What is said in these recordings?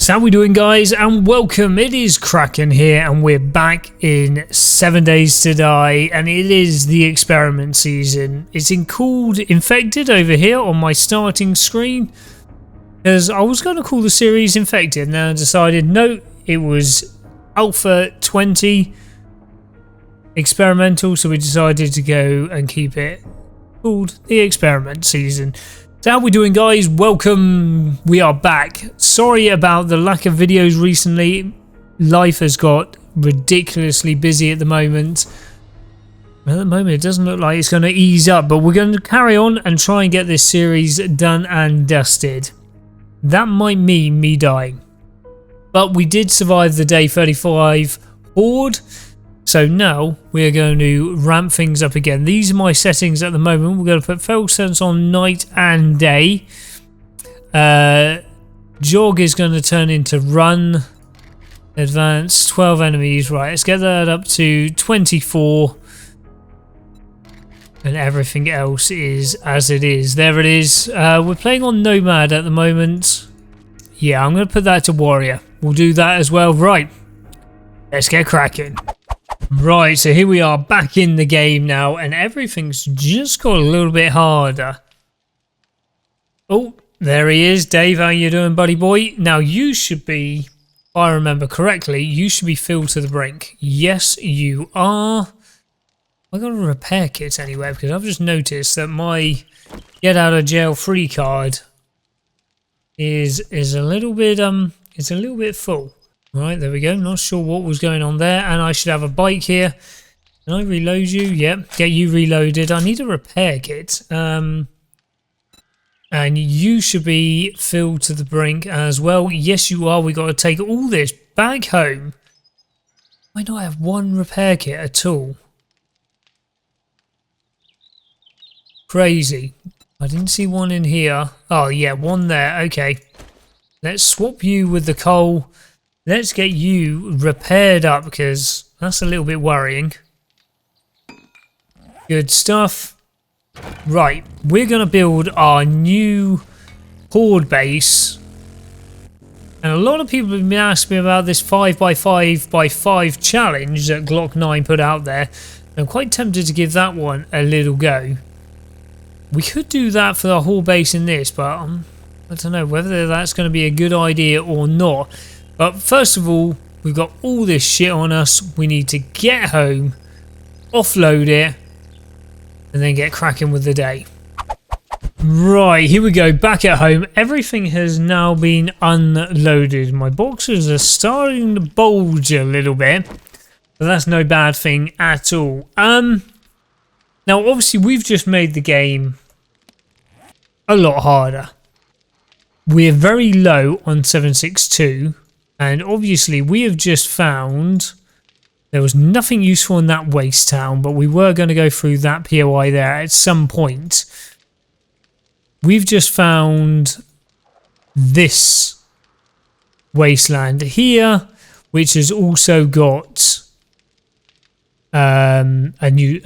So how we doing, guys, and welcome. It is Kraken here, and we're back in 7 Days to Die, and it is the experiment season. It's called Infected over here on my starting screen, because I was going to call the series Infected, and then I decided no, it was Alpha 20 experimental, so we decided to go and keep it called the experiment season. So how we doing, guys? Welcome. We are back. Sorry about the lack of videos recently. Life has got ridiculously busy at the moment. At the moment it doesn't look like it's going to ease up, but we're going to carry on and try and get this series done and dusted. That might mean me dying, but we did survive the day 35 horde. So now we're going to ramp things up again. These are my settings at the moment. We're going to put focal sense on night and day. Jog is going to turn into run. Advance, 12 enemies. Right, let's get that up to 24. And everything else is as it is. There it is. We're playing on Nomad at the moment. Yeah, I'm going to put that to Warrior. We'll do that as well. Right, let's get cracking. Right, so here we are back in the game now, and everything's just got a little bit harder. Oh, there he is. Dave, how you doing, buddy boy? Now you should be, if I remember correctly, you should be filled to the brink. Yes, you are. I got a repair kit anywhere, because I've just noticed that my get out of jail free card is a little bit full. Right, there we go. Not sure what was going on there, and I should have a bike here. Can I reload you? Yep, get you reloaded. I need a repair kit. And you should be filled to the brink as well. Yes, you are. We got to take all this back home. Why not have one repair kit at all? Crazy. I didn't see one in here. Oh, yeah, one there. Okay. Let's swap you with the coal. Let's get you repaired up, because that's a little bit worrying. Good stuff. Right, we're going to build our new horde base. And a lot of people have been asking me about this 5x5x5 challenge that Glock 9 put out there. I'm quite tempted to give that one a little go. We could do that for the whole base in this, but I don't know whether that's going to be a good idea or not. But first of all, we've got all this shit on us. We need to get home, offload it, and then get cracking with the day. Right, here we go, back at home. Everything has now been unloaded. My boxes are starting to bulge a little bit, but that's no bad thing at all. Now, obviously, we've just made the game a lot harder. We're very low on 762. And obviously we have just found there was nothing useful in that waste town, but we were going to go through that POI there at some point. We've just found this wasteland here, which has also got a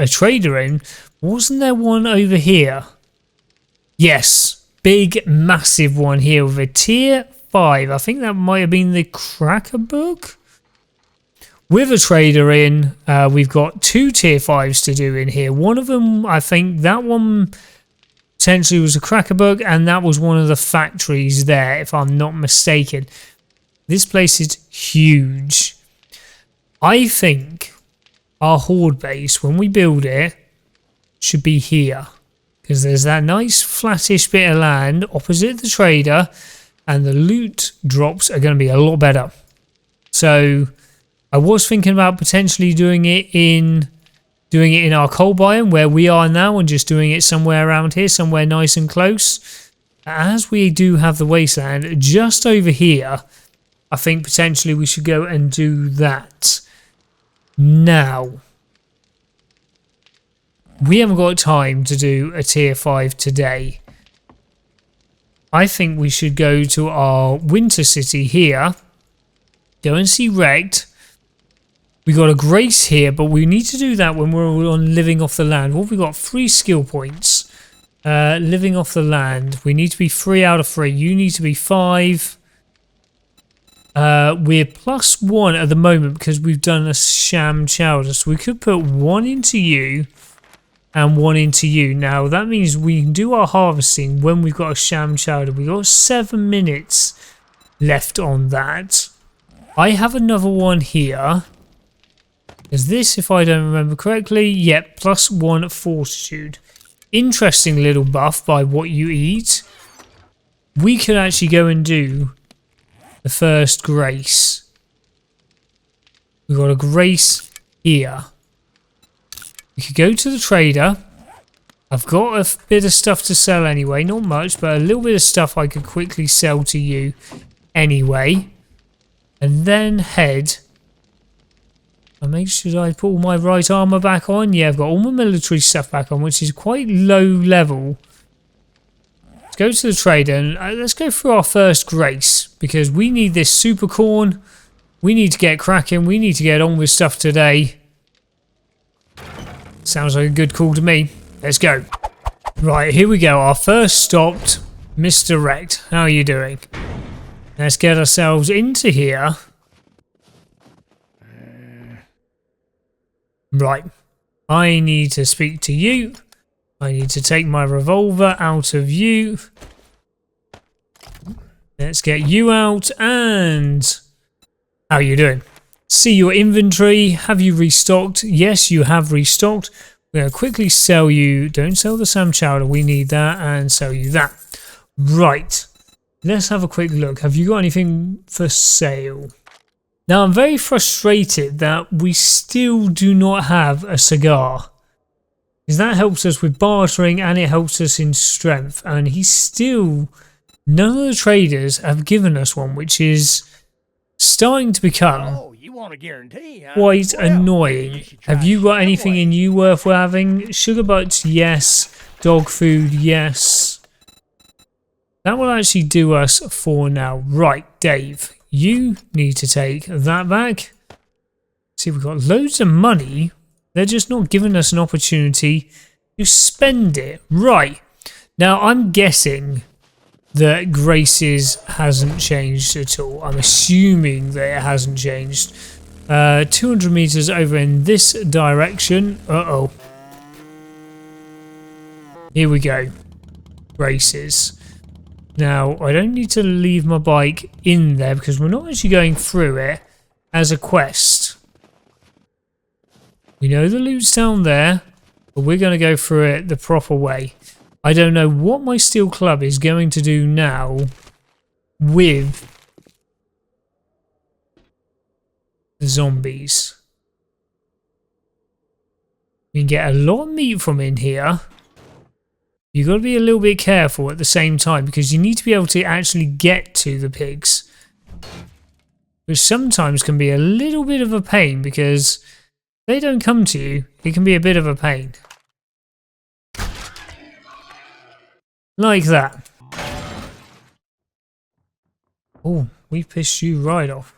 trader in. Wasn't there one over here? Yes, big massive one here with a tier 5. I think that might have been the Cracker book. With a trader in, we've got 2 tier 5s to do in here. One of them, I think that one potentially was a Cracker book, and that was one of the factories there, if I'm not mistaken. This place is huge. I think our horde base, when we build it, should be here, because there's that nice flattish bit of land opposite the trader. And the loot drops are going to be a lot better. So I was thinking about potentially doing it in our coal biome where we are now, and just doing it somewhere around here, somewhere nice and close. As we do have the wasteland just over here, I think potentially we should go and do that. Now, we haven't got time to do a tier 5 today. I think we should go to our winter city here, go and see Wrecked. We got a grace here, but we need to do that when we're on living off the land. What have we got? 3 skill points. Living off the land. We need to be 3 out of 3. You need to be 5. We're +1 at the moment because we've done a sham chowder. So we could put 1 into you and 1 into you. Now that means we can do our harvesting when we've got a sham chowder. We've got 7 minutes left on that. I have another one here. Is this, if I don't remember correctly? Yep, +1 fortitude. Interesting little buff by what you eat. We could actually go and do the first grace. We've got a grace here. We could go to the trader. I've got a bit of stuff to sell anyway. Not much, but a little bit of stuff I could quickly sell to you anyway. And then head. I make sure I put all my right armor back on. Yeah, I've got all my military stuff back on, which is quite low level. Let's go to the trader and let's go through our first grace, because we need this super corn. We need to get cracking. We need to get on with stuff today. Sounds like a good call to me. Let's go. Right, here we go. Our first stopped. Misdirect. How are you doing? Let's get ourselves into here. Right. I need to speak to you. I need to take my revolver out of you. Let's get you out. And how are you doing? See your inventory. Have you restocked? Yes, you have restocked. We're going to quickly sell you. Don't sell the Sam Chowder. We need that, and sell you that. Right. Let's have a quick look. Have you got anything for sale? Now, I'm very frustrated that we still do not have a cigar. Because that helps us with bartering and it helps us in strength. And he's still... None of the traders have given us one, which is starting to become quite annoying. Have you got anything in you worth having? Sugar butts, yes. Dog food, yes. That will actually do us for now. Right, Dave. You need to take that back. See, we've got loads of money. They're just not giving us an opportunity to spend it. Right. Now, I'm guessing that Grace's hasn't changed at all. I'm assuming that it hasn't changed. 200 meters over in this direction. Uh-oh. Here we go. Grace's. Now, I don't need to leave my bike in there because we're not actually going through it as a quest. We know the loot's down there, but we're going to go through it the proper way. I don't know what my steel club is going to do now with the zombies. We can get a lot of meat from in here. You've got to be a little bit careful at the same time because you need to be able to actually get to the pigs. Which sometimes can be a little bit of a pain because if they don't come to you, it can be a bit of a pain. Like that. Oh, we pissed you right off.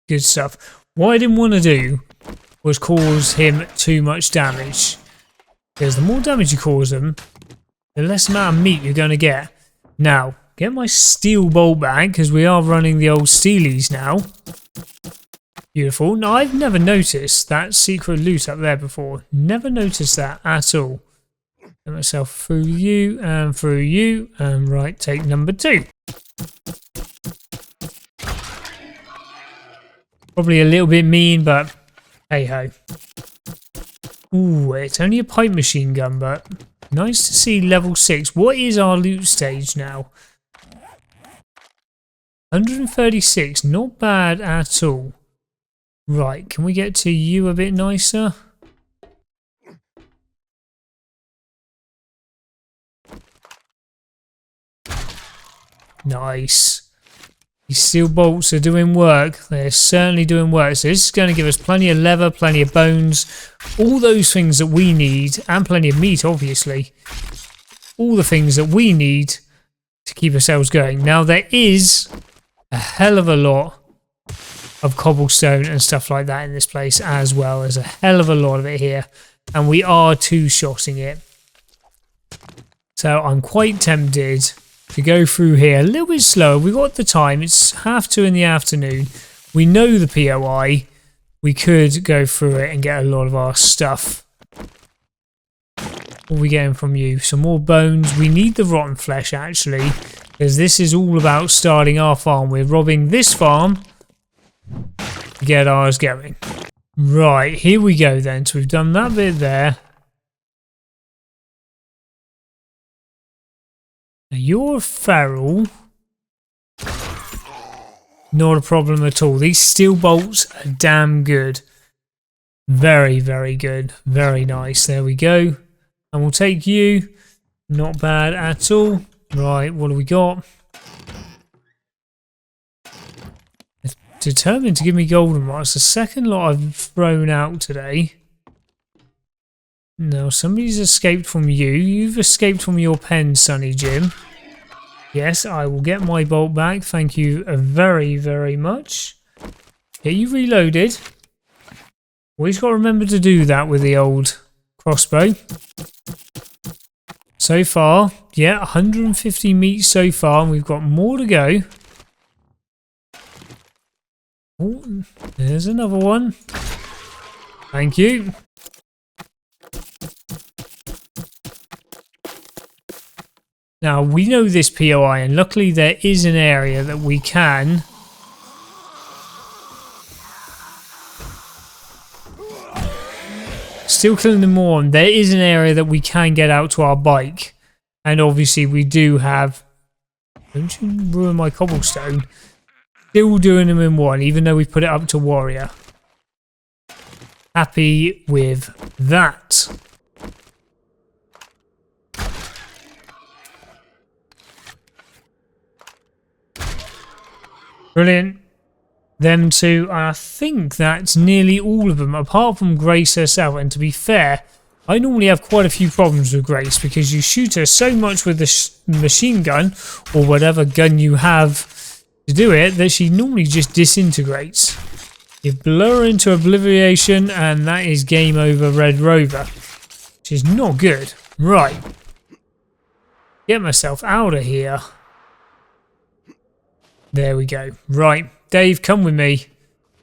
Good stuff. What I didn't want to do was cause him too much damage. Because the more damage you cause him, the less amount of meat you're going to get. Now, get my steel bolt back, because we are running the old steelies now. Beautiful. Now, I've never noticed that secret loot up there before. Never noticed that at all. Get myself through you, and right, take number 2. Probably a little bit mean, but hey ho. Ooh, it's only a pipe machine gun, but nice to see level 6. What is our loot stage now? 136, not bad at all. Right, can we get to you a bit nicer? Nice. These steel bolts are doing work. They're certainly doing work. So this is going to give us plenty of leather, plenty of bones, all those things that we need, and plenty of meat, obviously. All the things that we need to keep ourselves going. Now, there is a hell of a lot of cobblestone and stuff like that in this place, as well as a hell of a lot of it here. And we are two-shotting it. So I'm quite tempted to go through here a little bit slower. We've got the time. It's 2:30 in the afternoon. We know the POI. We could go through it and get a lot of our stuff. What are we getting from you? Some more bones. We need the rotten flesh, actually, because this is all about starting our farm. We're robbing this farm to get ours going. Right, here we go then. So we've done that bit there. Now you're feral. Not a problem at all. These steel bolts are damn good. Very, very good. Very nice. There we go. And we'll take you. Not bad at all. Right, what do we got? It's determined to give me goldenrod. It's the second lot I've thrown out today. No, somebody's escaped from you. You've escaped from your pen, Sonny Jim. Yes, I will get my bolt back. Thank you very, very much. Get you reloaded. Always got to remember to do that with the old crossbow. So far, yeah, 150 meat so far, and we've got more to go. Oh, there's another one. Thank you. Now, we know this POI, and luckily there is an area that we can still killing them more. There is an area that we can get out to our bike, and obviously we do have... Don't you ruin my cobblestone. Still doing them in one, even though we put it up to warrior. Happy with that. Brilliant. Them two, I think that's nearly all of them, apart from Grace herself. And to be fair, I normally have quite a few problems with Grace because you shoot her so much with the machine gun or whatever gun you have to do it that she normally just disintegrates. You blow her into oblivion and that is game over, Red Rover, which is not good. Right. Get myself out of here. There we go. Right. Dave, come with me.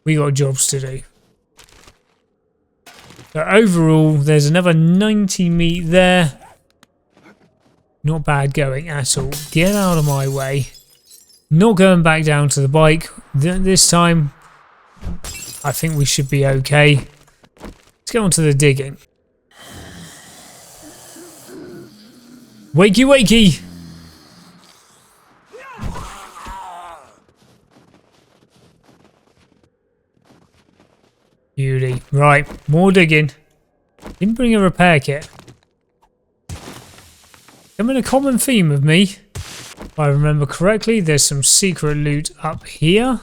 We got jobs to do. So overall, there's another 90 meat there. Not bad going at all. Get out of my way. Not going back down to the bike. This time, I think we should be okay. Let's get on to the digging. Wakey, wakey! Beauty. Right, more digging. Didn't bring a repair kit. Coming a common theme with me. If I remember correctly, there's some secret loot up here.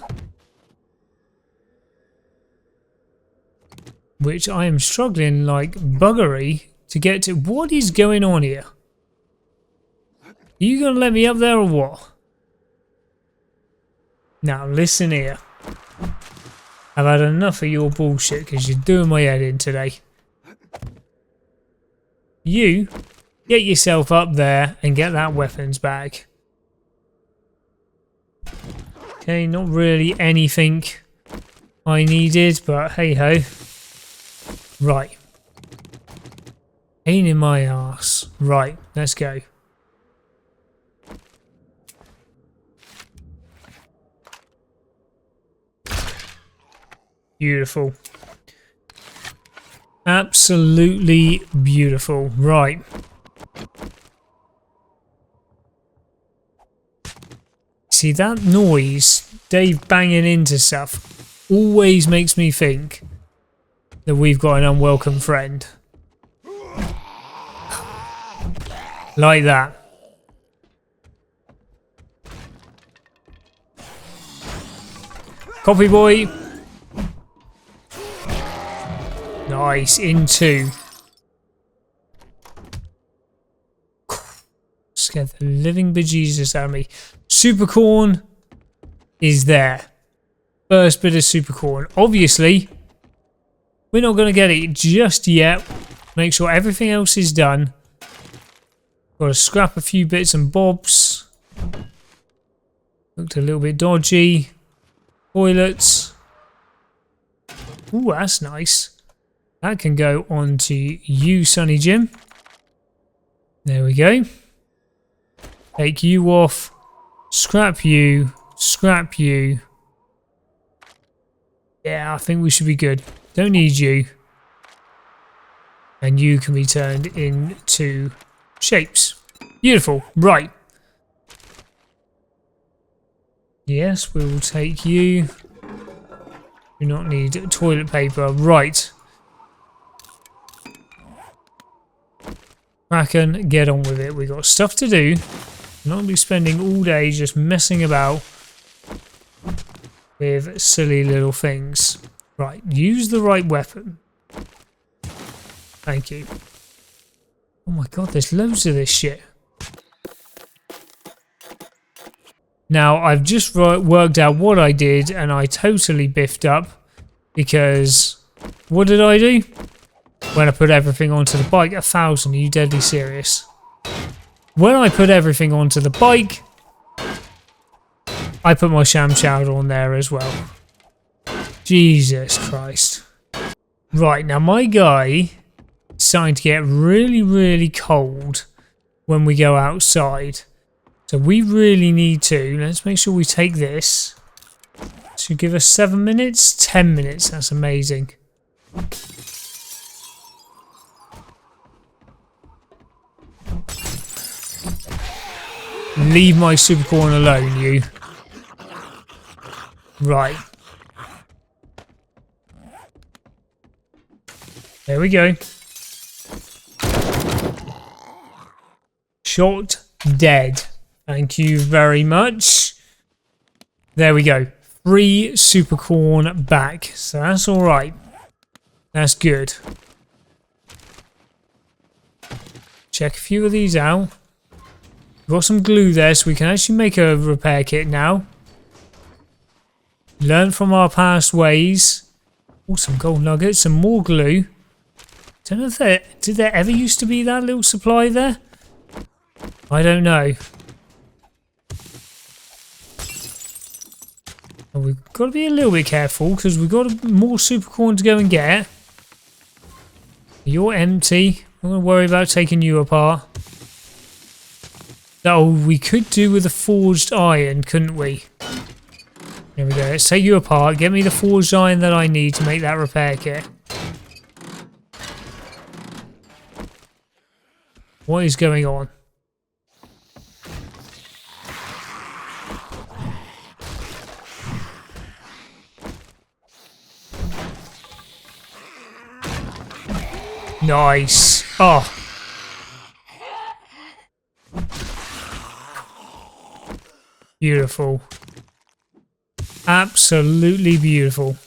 Which I am struggling like buggery to get to. What is going on here? Are you going to let me up there or what? Now listen here. I've had enough of your bullshit because you're doing my head in today. You get yourself up there and get that weapons bag. Okay, not really anything I needed, but hey ho. Right. Pain in my arse. Right, let's go. Beautiful. Absolutely beautiful. Right. See, that noise, Dave banging into stuff, always makes me think that we've got an unwelcome friend. Like that. Copy boy. Nice, in two. Scared the living bejesus out of me. Supercorn is there. First bit of supercorn. Obviously, we're not going to get it just yet. Make sure everything else is done. Got to scrap a few bits and bobs. Looked a little bit dodgy. Toilets. Ooh, that's nice. That can go on to you, Sonny Jim. There we go. Take you off. Scrap you. Scrap you. Yeah, I think we should be good. Don't need you. And you can be turned into shapes. Beautiful. Right. Yes, we will take you. Do not need toilet paper. Right. Kraken, get on with it. We got stuff to do. Not be spending all day just messing about with silly little things. Right, use the right weapon. Thank you. Oh my god, there's loads of this shit. Now, I've just worked out what I did and I totally biffed up because what did I do? When I put everything onto the bike, 1,000, are you deadly serious? When I put everything onto the bike, I put my sham chowder on there as well. Jesus Christ. Right, now my guy is starting to get really, really cold when we go outside. So we really need to, let's make sure we take this. Should give us 7 minutes? 10 minutes, that's amazing. Leave my supercorn alone, you. Right. There we go. Shot dead. Thank you very much. There we go. 3 supercorn back. So that's alright. That's good. Check a few of these out. Got some glue there so we can actually make a repair kit now. Learn from our past ways. Oh, some gold nuggets, some more glue. Don't know if did there ever used to be that little supply there? I don't know. And we've got to be a little bit careful because we've got more supercorn to go and get. You're empty. I'm going to worry about taking you apart. Oh, we could do with a forged iron, couldn't we? There we go. Let's take you apart. Get me the forged iron that I need to make that repair kit. What is going on? Nice. Oh. Beautiful. Absolutely beautiful.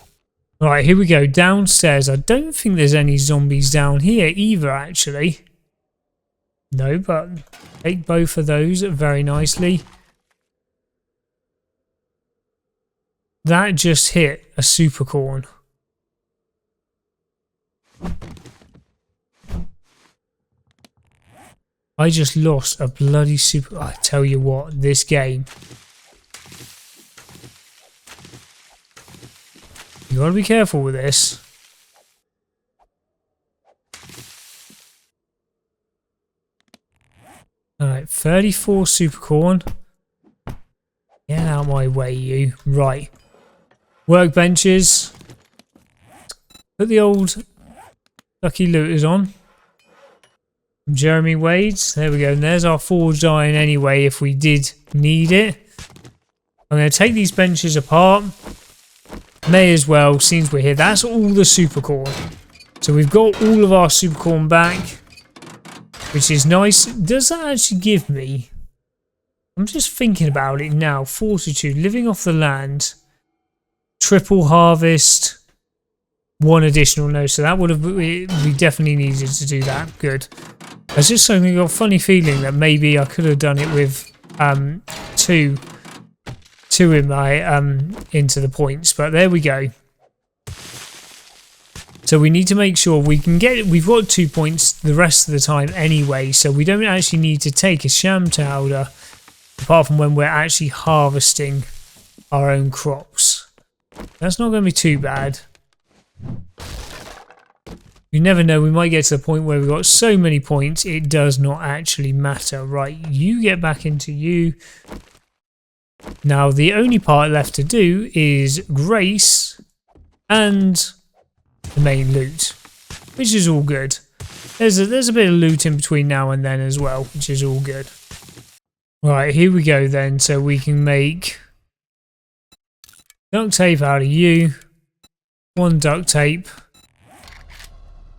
Right, here we go. Downstairs. I don't think there's any zombies down here either, actually. No, but take both of those very nicely. That just hit a supercorn. I just lost a bloody super... I tell you what, this game. You gotta be careful with this. Alright, 34 supercorn. Get out of my way, you. Right. Workbenches. Put the old Lucky Looters on. Jeremy Wade's. There we go. And there's our forged iron anyway, if we did need it. I'm going to take these benches apart. May as well, since we're here. That's all the supercorn. So we've got all of our supercorn back, which is nice. Does that actually give me... I'm just thinking about it now. Fortitude, living off the land, triple harvest, 1 additional no. So that would have... We definitely needed to do that. Good. I was just something got a funny feeling that maybe I could have done it with two in my into the points, but there we go. So we need to make sure we can get, we've got 2 points the rest of the time anyway, so we don't actually need to take a sham powder apart from when we're actually harvesting our own crops. That's not going to be too bad. You never know, we might get to the point where we've got so many points it does not actually matter. Right, you get back into you. Now the only part left to do is Grace and the main loot, which is all good. There's a bit of loot in between now and then as well, which is all good. Right, here we go then. So we can make duct tape out of you. 1 duct tape.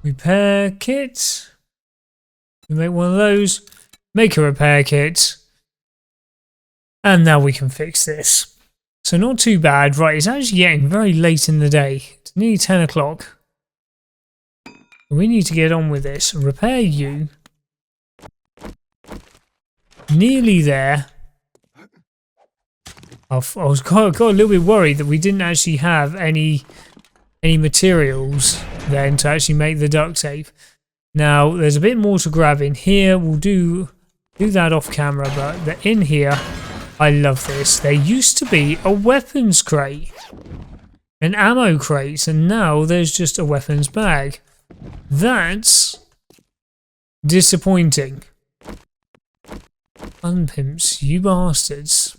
Repair kit. We make one of those. Make a repair kit. And now we can fix this. So not too bad. Right, it's actually getting very late in the day. It's nearly 10 o'clock. We need to get on with this. Repair you. Nearly there. I got a little bit worried that we didn't actually have any materials then to actually make the duct tape. Now there's a bit more to grab in here. We'll do that off camera, but in here, I love this. There used to be a weapons crate, an ammo crate, and now there's just a weapons bag. That's disappointing. Unpimps, you bastards.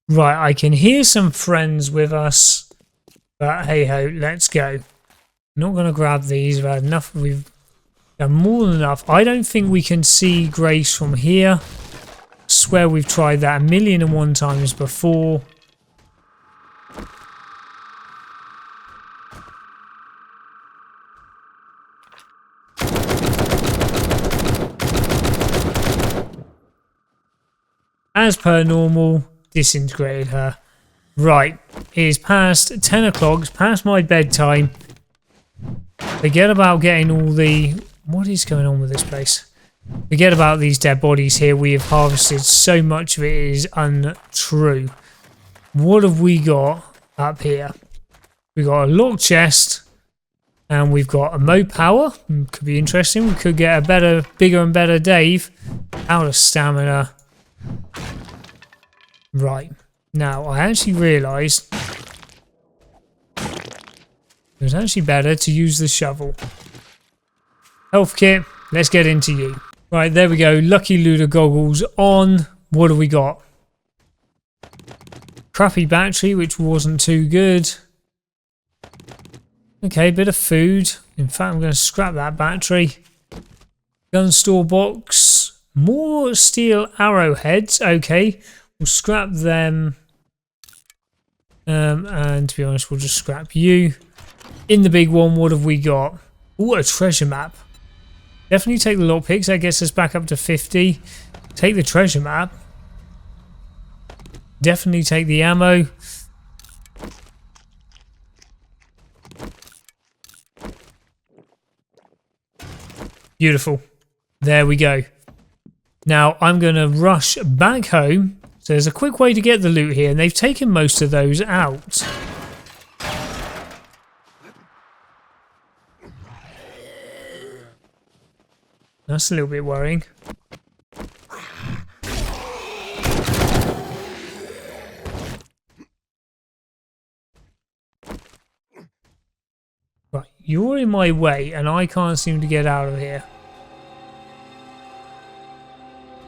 Right, I can hear some friends with us, but hey ho, let's go. Not going to grab these. We've had enough. We've done more than enough. I don't think we can see Grace from here. I swear we've tried that 1,000,001 times before. As per normal, disintegrated her. Right, it is past 10 o'clock, it's past my bedtime. Forget about getting all the... What is going on with this place? Forget about these dead bodies here. We have harvested so much of it is untrue. What have we got up here? We've got a locked chest. And we've got a Mo Power. Could be interesting. We could get a better, bigger and better Dave. Out of stamina. Right. Now, I actually realised it was actually better to use the shovel. Health kit, let's get into you. Right, there we go. Lucky Looter goggles on. What have we got? Crappy battery, which wasn't too good. Okay, bit of food. In fact, I'm going to scrap that battery. Gun store box. More steel arrowheads. Okay, we'll scrap them. And to be honest, we'll just scrap you. In the big one, what have we got? Oh, a treasure map. Definitely take the lockpicks. That gets us back up to 50. Take the treasure map. Definitely take the ammo. Beautiful. There we go. Now I'm going to rush back home. So there's a quick way to get the loot here, and they've taken most of those out. That's a little bit worrying. Right, you're in my way and I can't seem to get out of here.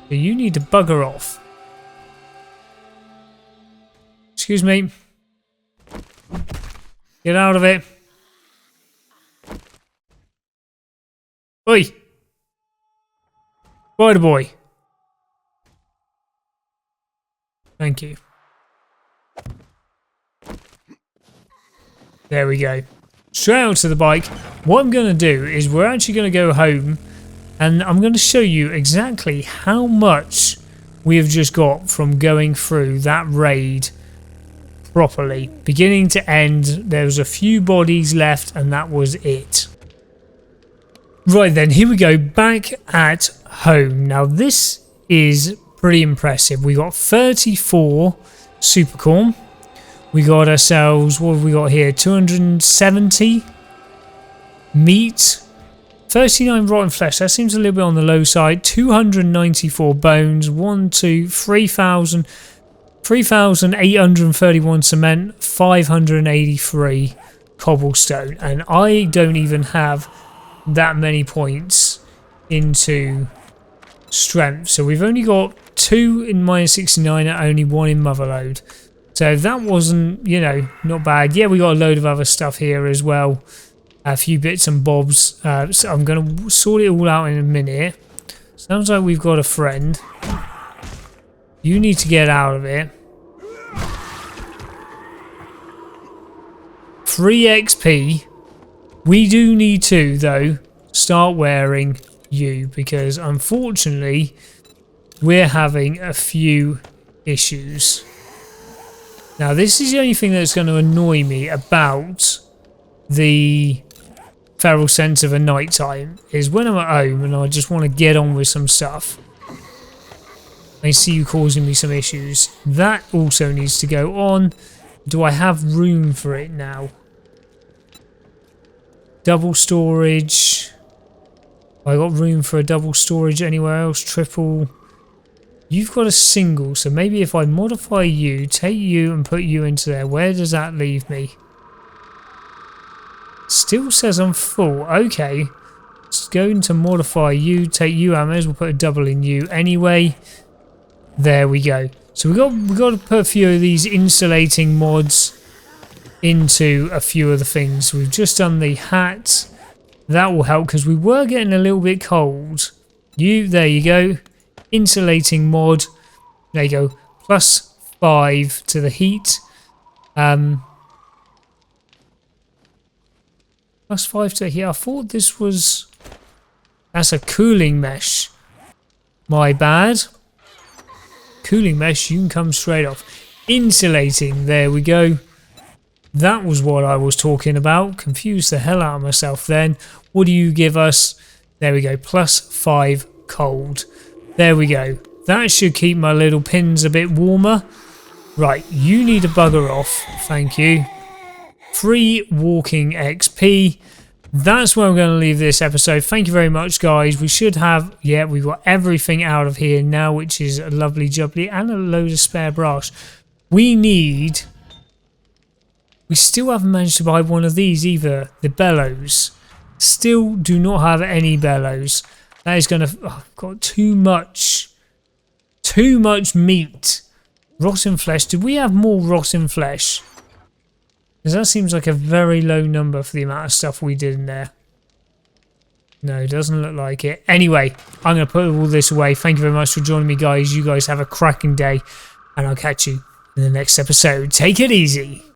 So you need to bugger off. Excuse me. Get out of it. Oi! Spider boy. Thank you. There we go. Straight out to the bike. What I'm going to do is we're actually going to go home and I'm going to show you exactly how much we have just got from going through that raid properly. Beginning to end, there was a few bodies left and that was it. Right then, here we go, back at home. Now this is pretty impressive. We got 34 supercorn. We got ourselves, what have we got here, 270 Meat. 39 rotten flesh. That seems a little bit on the low side. 294 bones. 3,831 cement. 583 cobblestone. And I don't even have that many points into strength. So we've only got 2 in minus 69 and only 1 in motherload. So that wasn't, you know, not bad. Yeah, we got a load of other stuff here as well. A few bits and bobs. So I'm going to sort it all out in a minute. Sounds like we've got a friend. You need to get out of it. 3 XP. We do need to, though, start wearing you. Because, unfortunately, we're having a few issues. Now, this is the only thing that's going to annoy me about the feral sense of a night time is when I'm at home and I just want to get on with some stuff. I see you causing me some issues. That also needs to go on. Do I have room for it now? Double storage. I got room for a double storage anywhere else? Triple. You've got a single, so maybe if I modify you, take you and put you into there, where does that leave me? Still says I'm full. Okay. Let's go into modify you, take you out. May as well put a double in you anyway. There we go. So we got to put a few of these insulating mods into a few of the things. We've just done the hat. That will help because we were getting a little bit cold. There you go. Insulating mod. There you go. +5 to the heat. +5 to the heat. I thought this was... That's a cooling mesh. My bad. Cooling mesh, you can come straight off. Insulating. There we go. That was what I was talking about. Confused the hell out of myself then. What do you give us? There we go. +5 cold. There we go. That should keep my little pins a bit warmer. Right, you need to bugger off. Thank you. Free walking XP. That's where I'm going to leave this episode. Thank you very much, guys. We should have... Yeah, we've got everything out of here now, which is a lovely jubbly and a load of spare brass. We still haven't managed to buy one of these either. The bellows. Still do not have any bellows. That is going to... Oh, I've got too much meat. Rotten flesh. Did we have more rotten flesh? Because that seems like a very low number for the amount of stuff we did in there. No, it doesn't look like it. Anyway, I'm going to put all this away. Thank you very much for joining me, guys. You guys have a cracking day. And I'll catch you in the next episode. Take it easy.